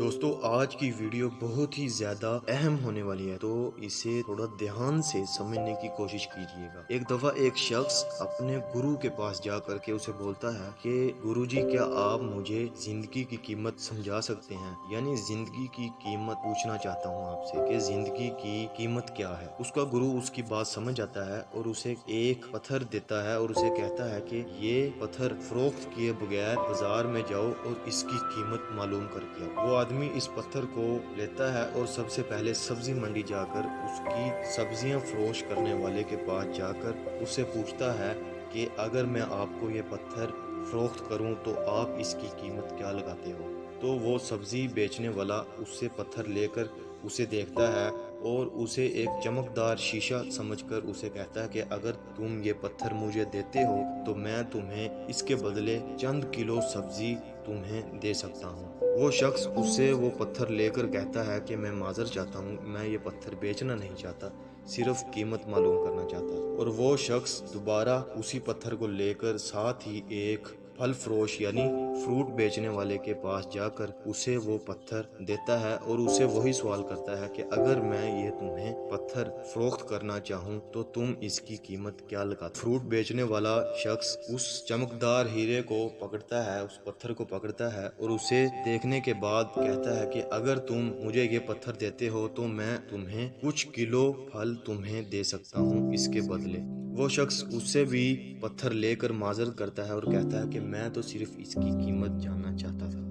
दोस्तों आज की वीडियो बहुत ही ज्यादा अहम होने वाली है, तो इसे थोड़ा ध्यान से समझने की कोशिश कीजिएगा। एक दफा एक शख्स अपने गुरु के पास जा करके उसे बोलता है कि गुरुजी, क्या आप मुझे जिंदगी की कीमत समझा सकते हैं? यानी जिंदगी की कीमत पूछना चाहता हूँ आपसे कि जिंदगी की कीमत क्या है। उसका गुरु उसकी बात समझ जाता है और उसे एक पत्थर देता है और उसे कहता है कि ये पत्थर फरोख्त किए बगैर बाजार में जाओ और इसकी कीमत मालूम करके आओ। वो आदमी इस पत्थर को लेता है और सबसे पहले सब्जी मंडी जाकर उसकी सब्जियां फरोश करने वाले के पास जाकर उससे पूछता है कि अगर मैं आपको ये पत्थर फरोख्त करूं तो आप इसकी कीमत क्या लगाते हो। तो वो सब्जी बेचने वाला उससे पत्थर लेकर उसे देखता है और उसे एक चमकदार शीशा समझकर उसे कहता है कि अगर तुम ये पत्थर मुझे देते हो तो मैं तुम्हें इसके बदले चंद किलो सब्जी तुम्हें दे सकता हूँ। वो शख्स उससे वो पत्थर लेकर कहता है कि मैं माजर चाहता हूँ, मैं ये पत्थर बेचना नहीं चाहता, सिर्फ कीमत मालूम करना चाहता हूँ। और वो शख्स दोबारा उसी पत्थर को लेकर साथ ही एक फल फरोश यानी फ्रूट बेचने वाले के पास जाकर उसे वो पत्थर देता है और उसे वही सवाल करता है कि अगर मैं ये तुम्हें पत्थर फरोख्त करना चाहूँ तो तुम इसकी कीमत क्या लगाते? फ्रूट बेचने वाला शख्स उस चमकदार हीरे को पकड़ता है, उस पत्थर को पकड़ता है और उसे देखने के बाद कहता है कि अगर तुम मुझे ये पत्थर देते हो तो मैं तुम्हें कुछ किलो फल तुम्हें दे सकता हूँ इसके बदले। वो शख्स उससे भी पत्थर लेकर माजरत करता है और कहता है कि मैं तो सिर्फ इसकी कीमत जानना चाहता था।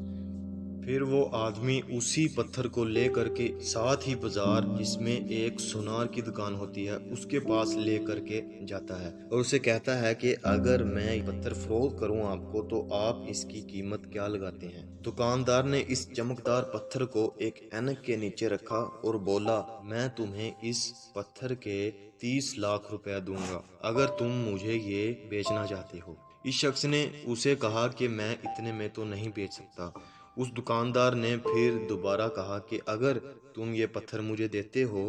फिर वो आदमी उसी पत्थर को लेकर के साथ ही बाजार जिसमें एक सुनार की दुकान होती है उसके पास ले करके जाता है और उसे कहता है कि अगर मैं ये पत्थर फरोख्त करूं आपको तो आप इसकी कीमत क्या लगाते हैं। दुकानदार ने इस चमकदार पत्थर को एक ऐनक के नीचे रखा और बोला, मैं तुम्हें इस पत्थर के 30 लाख रुपए दूंगा अगर तुम मुझे ये बेचना चाहते हो। इस शख्स ने उसे कहा कि मैं इतने में तो नहीं बेच सकता। उस दुकानदार ने फिर दोबारा कहा कि अगर तुम ये पत्थर मुझे देते हो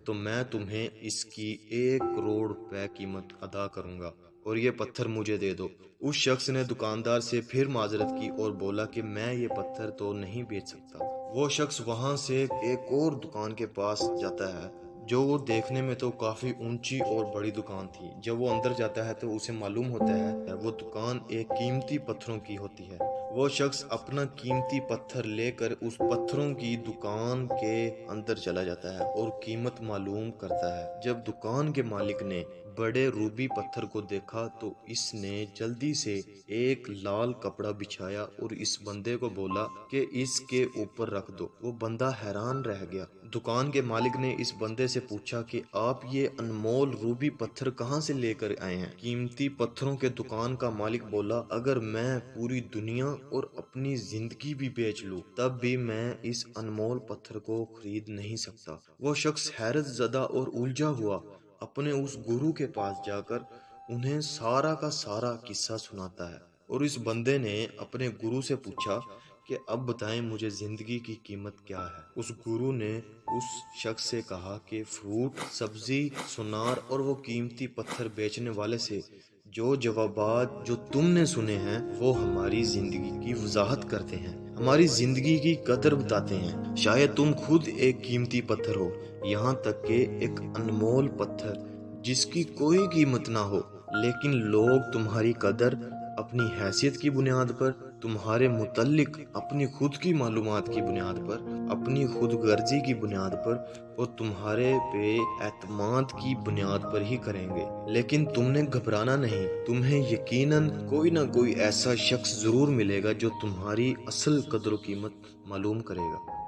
तो मैं तुम्हें इसकी 1 करोड़ रुपए कीमत अदा करूंगा और ये पत्थर मुझे दे दो। उस शख्स ने दुकानदार से फिर माजरत की और बोला कि मैं ये पत्थर तो नहीं बेच सकता। वो शख्स वहां से एक और दुकान के पास जाता है जो वो देखने में तो काफी ऊंची और बड़ी दुकान थी। जब वो अंदर जाता है तो उसे मालूम होता है वो दुकान एक कीमती पत्थरों की होती है। वो शख्स अपना कीमती पत्थर लेकर उस पत्थरों की दुकान के अंदर चला जाता है और कीमत मालूम करता है। जब दुकान के मालिक ने बड़े रूबी पत्थर को देखा तो इसने जल्दी से एक लाल कपड़ा बिछाया और इस बंदे को बोला कि इसके ऊपर रख दो। वो बंदा हैरान रह गया। दुकान के मालिक ने इस बंदे से पूछा कि आप ये अनमोल रूबी पत्थर कहाँ से लेकर आए हैं? कीमती पत्थरों के दुकान का मालिक बोला, अगर मैं पूरी दुनिया और अपनी जिंदगी भी बेच लूं तब भी मैं इस अनमोल पत्थर को खरीद नहीं सकता। वो शख्स हैरत ज़दा और उलझा हुआ अपने उस गुरु के पास जाकर उन्हें सारा का सारा किस्सा सुनाता है और इस बंदे ने अपने गुरु से पूछा कि अब बताएं मुझे जिंदगी की कीमत क्या है। उस गुरु ने उस शख्स से कहा कि फ्रूट, सब्जी, सुनार और वो कीमती पत्थर बेचने वाले से जो जवाबात जो तुमने सुने हैं वो हमारी जिंदगी की वजाहत करते हैं, हमारी जिंदगी की कदर बताते हैं। शायद तुम खुद एक कीमती पत्थर हो, यहाँ तक कि एक अनमोल पत्थर जिसकी कोई कीमत ना हो, लेकिन लोग तुम्हारी कदर अपनी हैसियत की बुनियाद पर, तुम्हारे मुतल्लिक अपनी खुद की मालूमात की बुनियाद पर, अपनी खुद गर्जी की बुनियाद पर और तुम्हारे पे एतमाद की बुनियाद पर ही करेंगे। लेकिन तुमने घबराना नहीं, तुम्हें यकीनन कोई ना कोई ऐसा शख्स जरूर मिलेगा जो तुम्हारी असल कदर कीमत मालूम करेगा।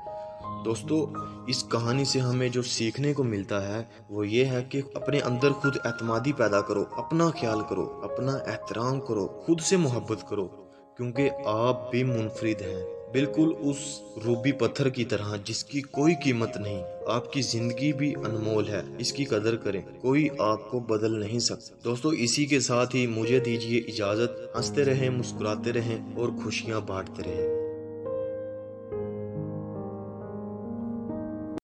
दोस्तों, इस कहानी से हमें जो सीखने को मिलता है वो ये है कि अपने अंदर खुद एतमादी पैदा करो, अपना ख्याल करो, अपना एहतराम करो, खुद से मोहब्बत करो, क्योंकि आप भी मुनफरिद हैं, बिल्कुल उस रूबी पत्थर की तरह जिसकी कोई कीमत नहीं। आपकी जिंदगी भी अनमोल है, इसकी कदर करें, कोई आपको बदल नहीं सकता। दोस्तों, इसी के साथ ही मुझे दीजिए इजाजत। हंसते रहें, मुस्कुराते रहें और खुशियां बांटते रहें।